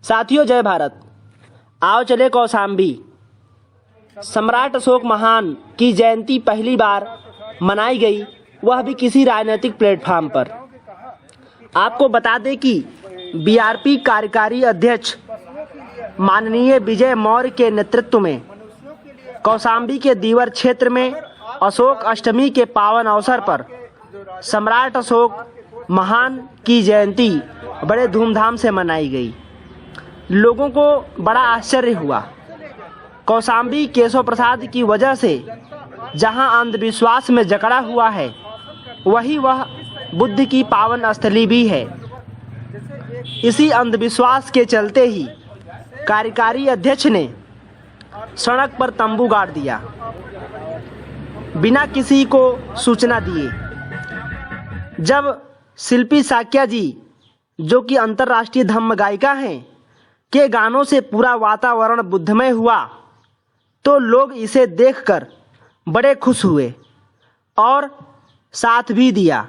साथियों, जय भारत। आओ चले कौशाम्बी। सम्राट अशोक महान की जयंती पहली बार मनाई गई, वह भी किसी राजनीतिक प्लेटफॉर्म पर। आपको बता दें कि बीआरपी कार्यकारी अध्यक्ष माननीय विजय मौर्य के नेतृत्व में कौशाम्बी के दीवर क्षेत्र में अशोक अष्टमी के पावन अवसर पर सम्राट अशोक महान की जयंती बड़े धूमधाम से मनाई गई। लोगों को बड़ा आश्चर्य हुआ। कौशाम्बी केशव प्रसाद की वजह से जहां अंधविश्वास में जकड़ा हुआ है, वही वह बुद्ध की पावन स्थली भी है। इसी अंधविश्वास के चलते ही कार्यकारी अध्यक्ष ने सड़क पर तंबू गाड़ दिया, बिना किसी को सूचना दिए। जब शिल्पी साक्या जी, जो कि अंतर्राष्ट्रीय धम्म गायिका हैं, के गानों से पूरा वातावरण बुद्धमय हुआ, तो लोग इसे देखकर बड़े खुश हुए और साथ भी दिया।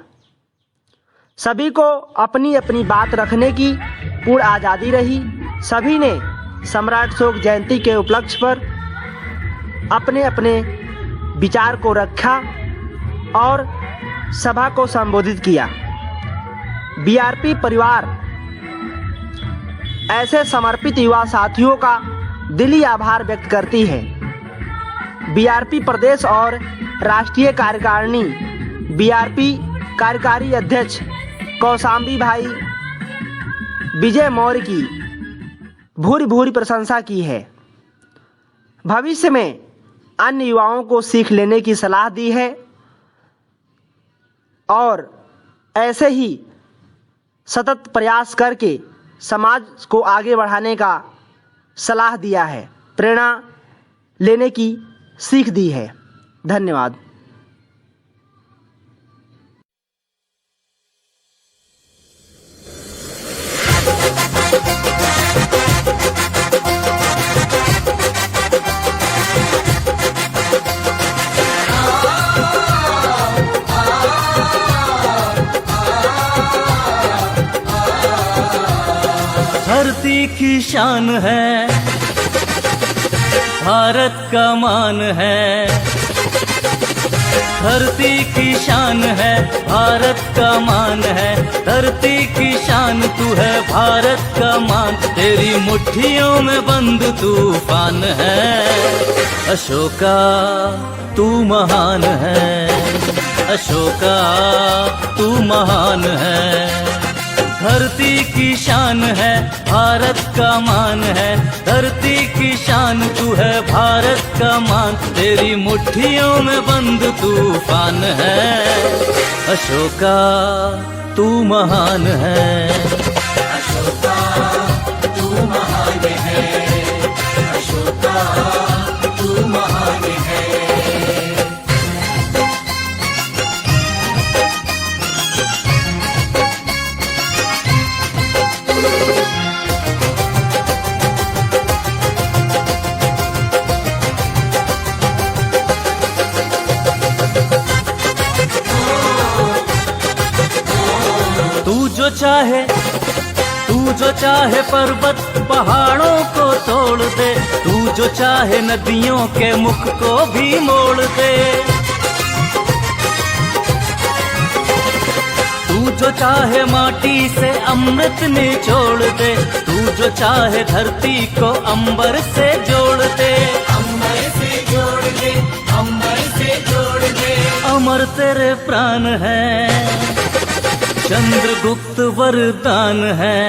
सभी को अपनी अपनी बात रखने की पूर्ण आज़ादी रही। सभी ने सम्राट अशोक जयंती के उपलक्ष्य पर अपने अपने विचार को रखा और सभा को संबोधित किया। बीआरपी परिवार ऐसे समर्पित युवा साथियों का दिली आभार व्यक्त करती है। बीआरपी प्रदेश और राष्ट्रीय कार्यकारिणी बीआरपी कार्यकारी अध्यक्ष कौशाम्बी भाई विजय मौर्य की भूरी भूरी प्रशंसा की है। भविष्य में अन्य युवाओं को सीख लेने की सलाह दी है और ऐसे ही सतत प्रयास करके समाज को आगे बढ़ाने का सलाह दिया है, प्रेरणा लेने की सीख दी है। धन्यवाद। धरती की शान है, भारत का मान है। धरती की शान है, भारत का मान है। धरती की शान तू है, भारत का मान। तेरी मुट्ठियों में बंद तूफान है। अशोका तू महान है, अशोका तू महान है। धरती की शान है, भारत का मान है। धरती की शान तू है, भारत का मान। तेरी मुट्ठियों में बंद तूफान है। अशोका तू महान है, अशोका तू महान है, अशोका तू महान है। तू जो चाहे पर्वत पहाड़ों को तोड़ दे। तू जो चाहे नदियों के मुख को भी मोड़ दे। तू जो चाहे माटी से अमृत निचोड़ दे। तू जो चाहे धरती को अंबर से जोड़ दे। अंबर से जोड़ दे, अंबर से जोड़ दे। अमर तेरे प्राण है, चंद्रगुप्त वरदान है।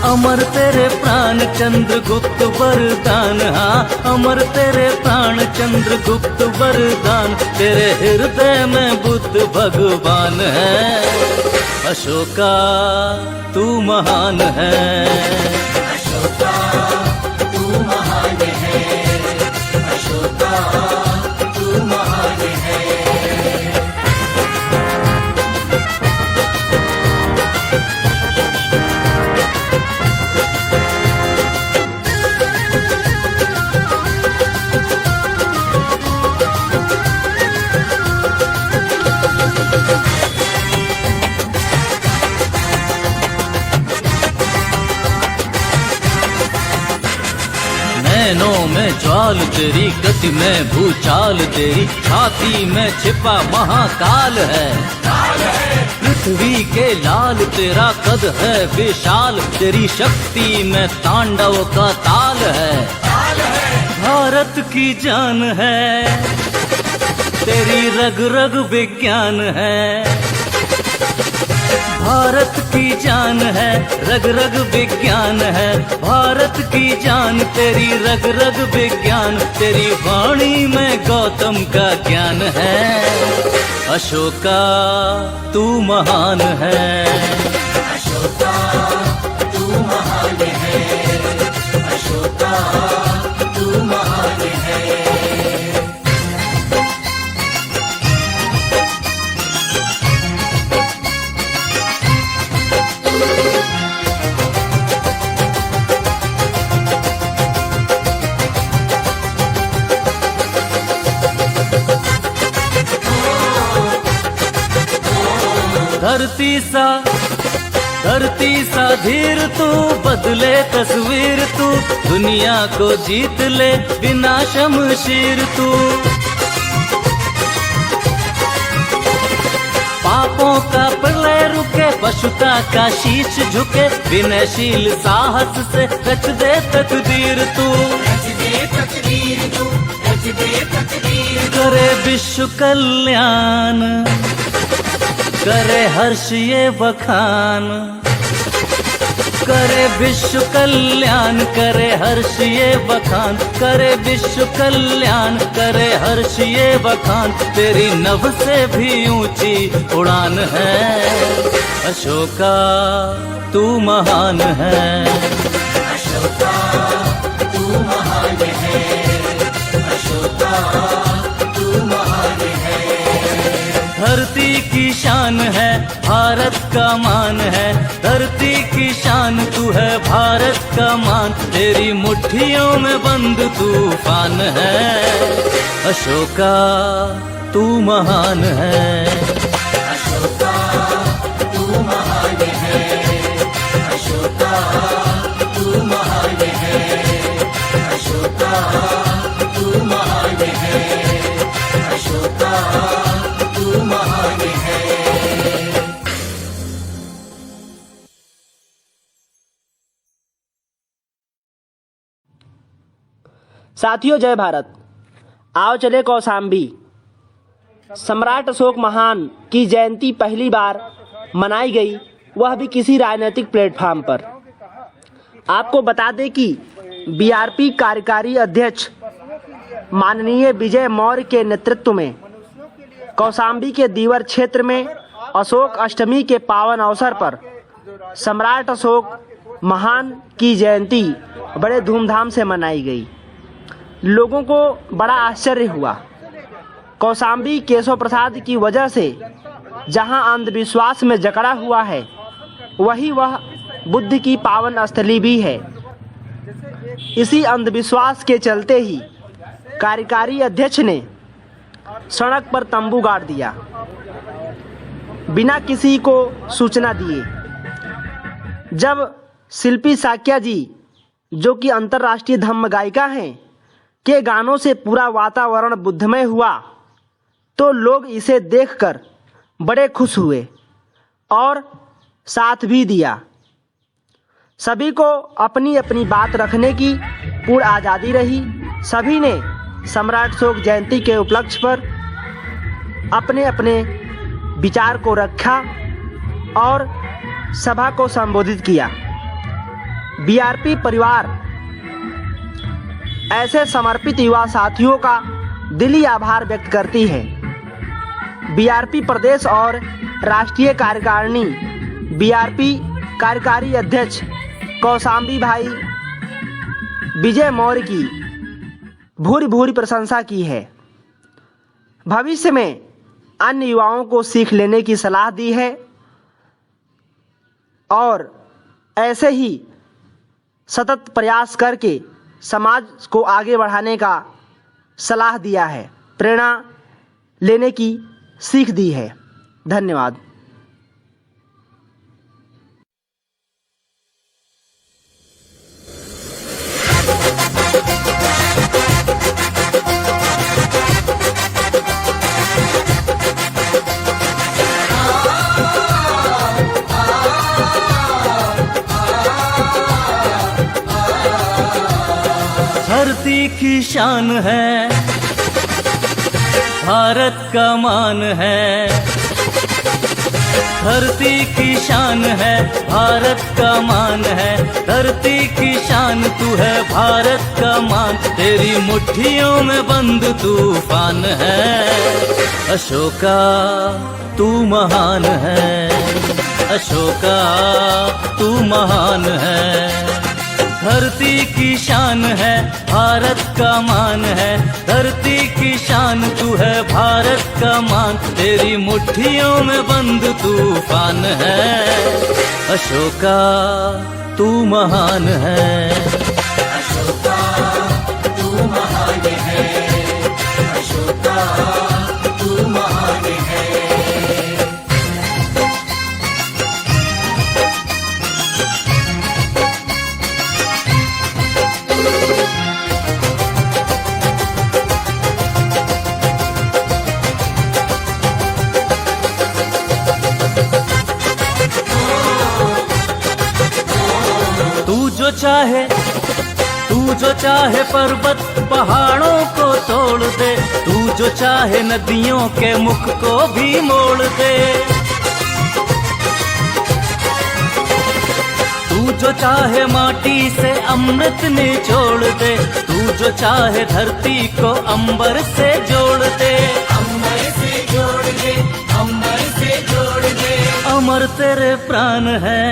अमर तेरे प्राण चंद्रगुप्त वरदान। हाँ, अमर तेरे प्राण चंद्रगुप्त वरदान। तेरे हृदय में बुद्ध भगवान है। अशोका तू महान है, अशोका तू महान है, अशोका तू महान है। नैनों में ज्वाल तेरी, गति में भूचाल तेरी, छाती में छिपा महाकाल है। पृथ्वी के लाल तेरा कद है विशाल, तेरी शक्ति में तांडव का ताल है। भारत की जान है, तेरी रग रग विज्ञान है। भारत की जान है, रग रग विज्ञान है। भारत की जान, तेरी रग रग विज्ञान, तेरी वाणी में गौतम का ज्ञान है। अशोका तू महान है, अशोका तू महान है, अशोका तू महान है। धरती सा धीर तू, बदले तस्वीर तू, दुनिया को जीत ले बिना शमशीर तू। पापों का प्रलय रुके, पशुता का शीश झुके, विनयशील साहस से रच दे तकदीर तू। रच दे तकदीर तू, रच दे तकदीर। करे विश्व कल्याण, करे हर्ष ये बखान, करे विश्व कल्याण, करे हर्ष ये बखान, करे विश्व कल्याण, करे हर्ष ये बखान। तेरी नभ से भी ऊंची उड़ान है। अशोका तू महान है, अशोका तू महान है, अशोका तू महान है। धरती की शान है, भारत का मान है। धरती की शान तू है, भारत का मान, तेरी मुट्ठियों में बंद तूफान है। अशोका तू महान है, अशोका तू महान है, अशोका तू महान है, अशोका तू महान है, अशोका तू महान है। साथियों जय भारत। आओ चले कौशाम्बी। सम्राट अशोक महान की जयंती पहली बार मनाई गई, वह भी किसी राजनीतिक प्लेटफॉर्म पर। आपको बता दें कि बीआरपी कार्यकारी अध्यक्ष माननीय विजय मौर्य के नेतृत्व में कौशाम्बी के दीवर क्षेत्र में अशोक अष्टमी के पावन अवसर पर सम्राट अशोक महान की जयंती बड़े धूमधाम से मनाई गई। लोगों को बड़ा आश्चर्य हुआ। कौशाम्बी केशव प्रसाद की वजह से जहां अंधविश्वास में जकड़ा हुआ है, वही वह बुद्ध की पावन स्थली भी है। इसी अंधविश्वास के चलते ही कार्यकारी अध्यक्ष ने सड़क पर तंबू गाड़ दिया, बिना किसी को सूचना दिए। जब शिल्पी साक्या जी, जो कि अंतर्राष्ट्रीय धम्म गायिका हैं, के गानों से पूरा वातावरण बुद्धमय हुआ, तो लोग इसे देखकर बड़े खुश हुए और साथ भी दिया। सभी को अपनी अपनी बात रखने की पूर्ण आज़ादी रही। सभी ने सम्राट अशोक जयंती के उपलक्ष्य पर अपने अपने विचार को रखा और सभा को संबोधित किया। बीआरपी परिवार ऐसे समर्पित युवा साथियों का दिली आभार व्यक्त करती है। बीआरपी प्रदेश और राष्ट्रीय कार्यकारिणी बीआरपी कार्यकारी अध्यक्ष कौशाम्बी भाई विजय मौर्य की भूरी भूरी प्रशंसा की है। भविष्य में अन्य युवाओं को सीख लेने की सलाह दी है और ऐसे ही सतत प्रयास करके समाज को आगे बढ़ाने का सलाह दिया है, प्रेरणा लेने की सीख दी है। धन्यवाद। धरती की शान है, भारत का मान है। धरती की शान है, भारत का मान है। धरती की शान तू है, भारत का मान। तेरी मुट्ठियों में बंद तूफान है। अशोका तू महान है, अशोका तू महान है। धरती की शान है, भारत का मान है। धरती की शान तू है, भारत का मान। तेरी मुट्ठियों में बंद तूफान है। अशोका तू महान है, अशोका तू महान है, अशोका तू महान है। तू जो चाहे पर्वत पहाड़ों को तोड़ दे। तू जो चाहे नदियों के मुख को भी मोड़ दे। तू जो चाहे माटी से अमृत निचोड़ दे। तू जो चाहे धरती को अंबर से जोड़ दे। अंबर से जोड़ दे, अंबर से जोड़ दे। अमर तेरे प्राण है,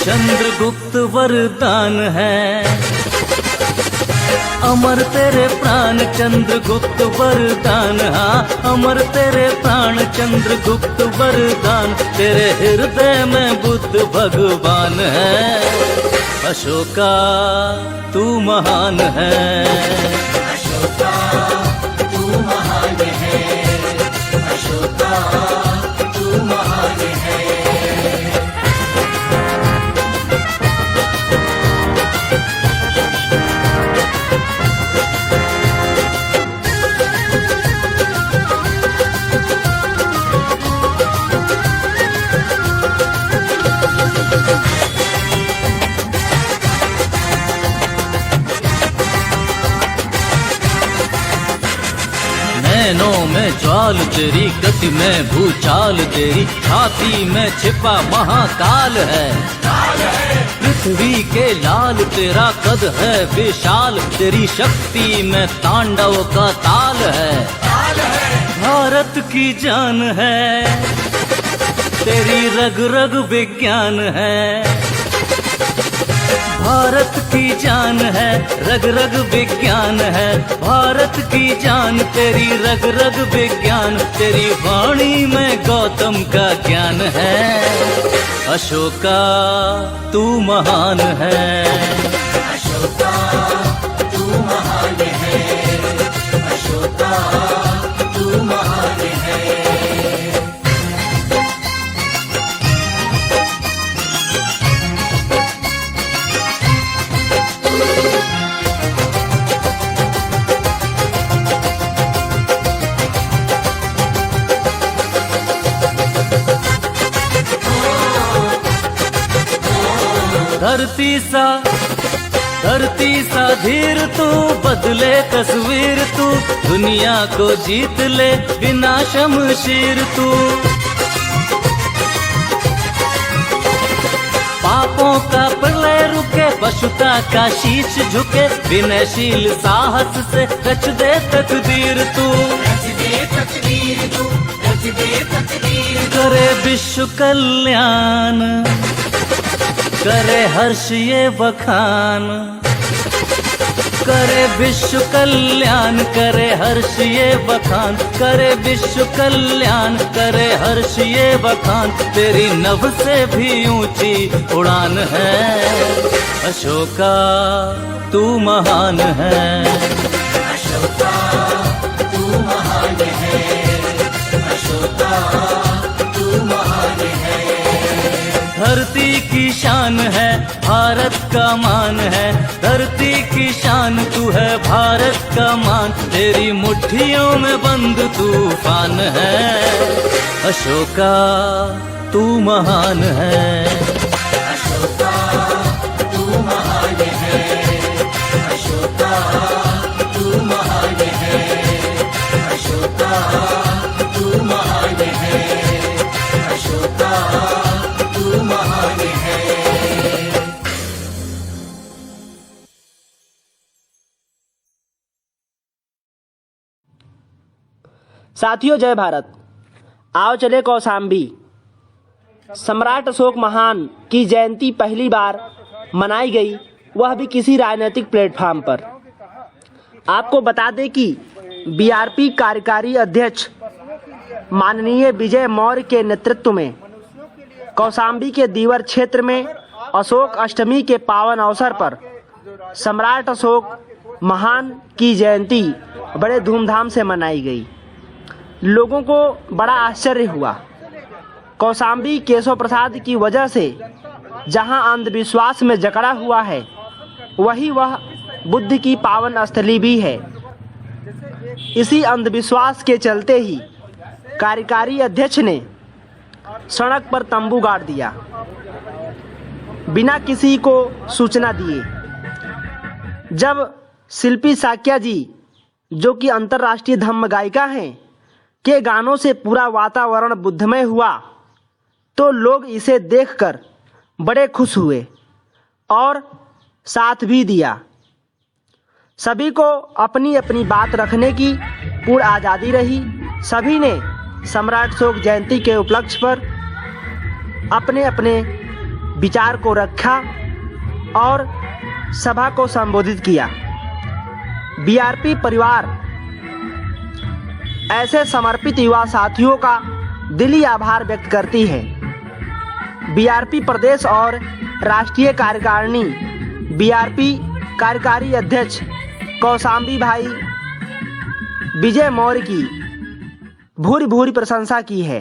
चंद्रगुप्त वरदान है। अमर तेरे प्राण चंद्रगुप्त वरदान। हाँ, अमर तेरे प्राण चंद्रगुप्त वरदान। तेरे हृदय में बुद्ध भगवान है। अशोका तू महान है, अशोका तू महान है, अशोका तू महान है। नैनों में ज्वाल तेरी, गति में भूचाल तेरी। छाती में छिपा महाकाल है, पृथ्वी के लाल तेरा कद है विशाल। तेरी शक्ति में तांडव का ताल है। भारत की जान है, तेरी रग रग विज्ञान है। भारत की जान है, रग रग विज्ञान है। भारत की जान तेरी रग रग विज्ञान। तेरी वाणी में गौतम का ज्ञान है। अशोका तू महान है, अशोका तू महान है, अशोका तू महान है। धरती सा धीर तू, बदले तस्वीर तू। दुनिया को जीत ले बिना शमशीर तू। पापों का प्रलय रुके, पशुता का शीश झुके। विनयशील साहस से रच दे तकदीर तू। रच दे तकदीर तू, रच दे तकदीर। करे विश्व कल्याण, करे हर्ष ये बखान। करे विश्व कल्याण, करे हर्ष ये बखान। करे विश्व कल्याण, करे हर्ष ये बखान। तेरी नभ से भी ऊंची उड़ान है। अशोका तू महान है, अशोका तू महान है, अशोका तू महान है। धरती की शान है, भारत का मान है। धरती की शान तू है, भारत का मान। तेरी मुट्ठियों में बंद तूफान है। अशोका तू महान है, अशोका तू महान है, अशोका तू महान है, अशोका तू महान है, अशोका तू महान है। साथियों, जय भारत। आओ चले कौशाम्बी। सम्राट अशोक महान की जयंती पहली बार मनाई गई, वह भी किसी राजनीतिक प्लेटफॉर्म पर। आपको बता दें कि बीआरपी कार्यकारी अध्यक्ष माननीय विजय मौर्य के नेतृत्व में कौशाम्बी के दीवर क्षेत्र में अशोक अष्टमी के पावन अवसर पर सम्राट अशोक महान की जयंती बड़े धूमधाम से मनाई गई। लोगों को बड़ा आश्चर्य हुआ। कौशाम्बी केशव प्रसाद की वजह से जहां अंधविश्वास में जकड़ा हुआ है, वही वह बुद्ध की पावन स्थली भी है। इसी अंधविश्वास के चलते ही कार्यकारी अध्यक्ष ने सड़क पर तंबू गाड़ दिया, बिना किसी को सूचना दिए। जब शिल्पी साक्या जी, जो कि अंतर्राष्ट्रीय धम्म गायिका हैं, के गानों से पूरा वातावरण बुद्धमय हुआ, तो लोग इसे देखकर बड़े खुश हुए और साथ भी दिया। सभी को अपनी अपनी बात रखने की पूर्ण आज़ादी रही। सभी ने सम्राट अशोक जयंती के उपलक्ष्य पर अपने अपने विचार को रखा और सभा को संबोधित किया। बीआरपी परिवार ऐसे समर्पित युवा साथियों का दिली आभार व्यक्त करती है। बीआरपी प्रदेश और राष्ट्रीय कार्यकारिणी बीआरपी कार्यकारी अध्यक्ष कौशाम्बी भाई विजय मौर्य की भूरी भूरी प्रशंसा की है।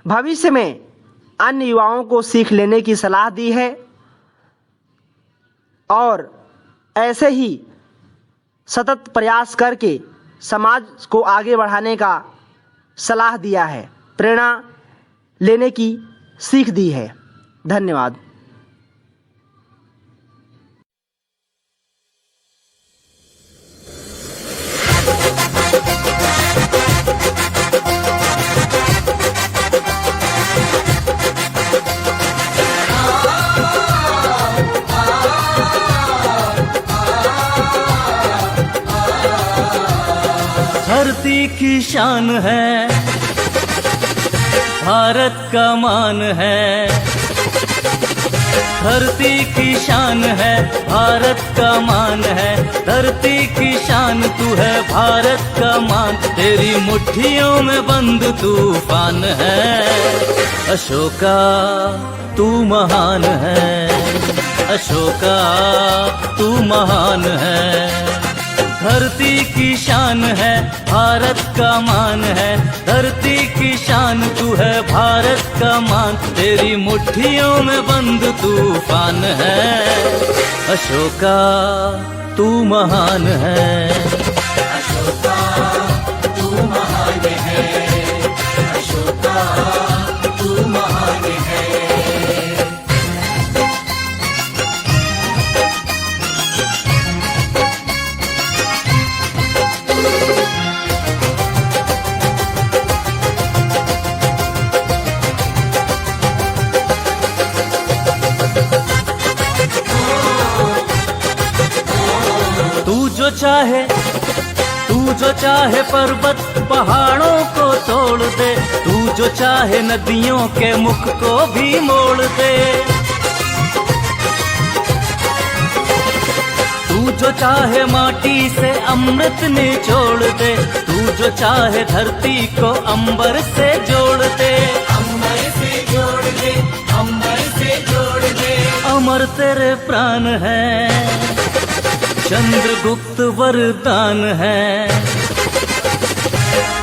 भविष्य में अन्य युवाओं को सीख लेने की सलाह दी है और ऐसे ही सतत प्रयास करके समाज को आगे बढ़ाने का सलाह दिया है, प्रेरणा लेने की सीख दी है। धन्यवाद। धरती की शान है, भारत का मान है। धरती की शान है, भारत का मान है। धरती की शान तू है, भारत का मान। तेरी मुट्ठियों में बंद तूफान है। अशोका तू महान है, अशोका तू महान है। धरती की शान है, भारत का मान है। धरती की शान तू है, भारत का मान। तेरी मुट्ठियों में बंद तूफान है। अशोका तू महान है, अशोका तू महान है, अशोका तू महान है। तू जो चाहे पर्वत पहाड़ों को तोड़ दे। तू जो चाहे नदियों के मुख को भी मोड़ दे। तू जो चाहे माटी से अमृत निचोड़ दे। तू जो चाहे धरती को अंबर से जोड़ दे। अंबर से जोड़ दे, अंबर से जोड़ दे। अमर तेरे प्राण है, चंद्रगुप्त वरदान है।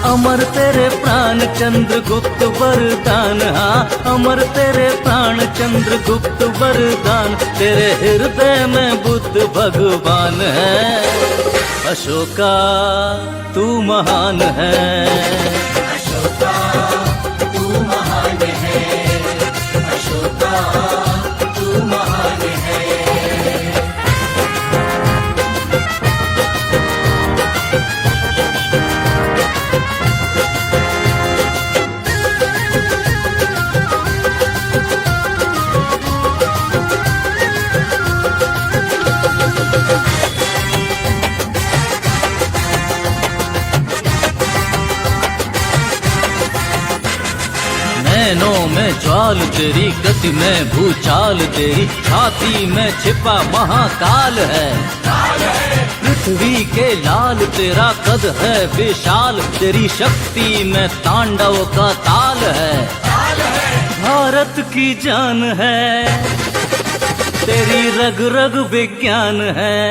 अमर तेरे प्राण चंद्रगुप्त वरदान। हाँ, अमर तेरे प्राण चंद्रगुप्त वरदान। तेरे हृदय में बुद्ध भगवान है। अशोका तू महान है, अशोका तू महान है, अशोका तू महान है। नैनों में ज्वाल तेरी, गति में भूचाल तेरी, छाती में छिपा महाकाल है। पृथ्वी के लाल तेरा कद है विशाल, तेरी शक्ति में तांडव का ताल है। भारत की जान है, तेरी रग रग विज्ञान है।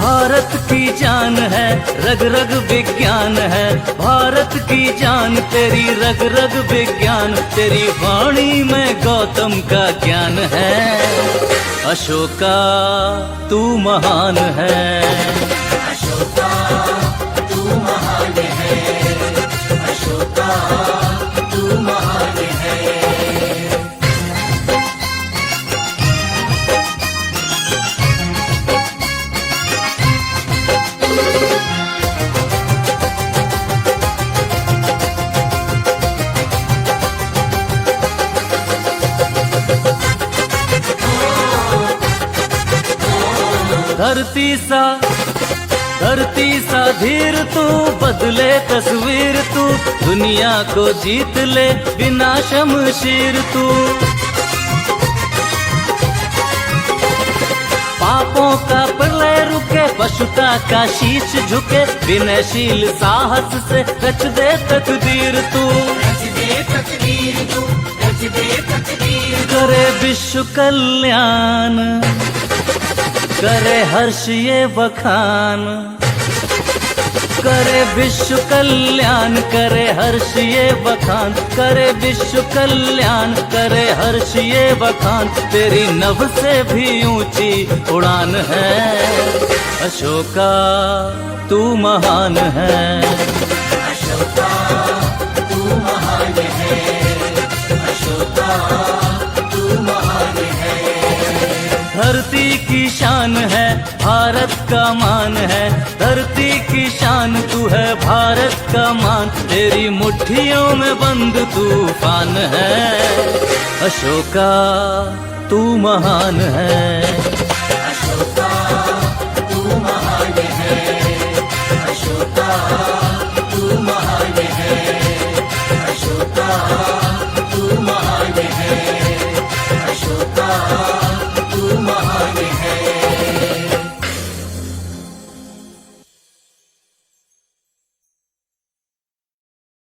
भारत की जान है, रग रग विज्ञान है। भारत की जान, तेरी रग रग विज्ञान, तेरी वाणी में गौतम का ज्ञान है। अशोका तू महान है, अशोका तू महान है, अशोका तू महान है। धरती सा धीर तू, बदले तस्वीर तू, दुनिया को जीत ले बिना शमशीर तू। पापों का प्रलय रुके, पशुता का शीश झुके, विनयशील साहस से रच दे तकदीर तू। रच दे तकदीर तू, रच दे तकदीर। करे विश्व कल्याण, करे हर्ष ये बखान, करे विश्व कल्याण, करे हर्ष ये बखान, करे विश्व कल्याण, करे हर्ष ये बखान। तेरी नभ से भी ऊंची उड़ान है। अशोका तू महान है, अशोका तू महान है, अशोका तू महान है। धरती की शान है, भारत का मान है। धरती की शान तू है, भारत का मान, तेरी मुट्ठियों में बंद तूफान है। अशोका तू महान है, अशोका तू महान है, अशोका तू महान है, अशोका तू महान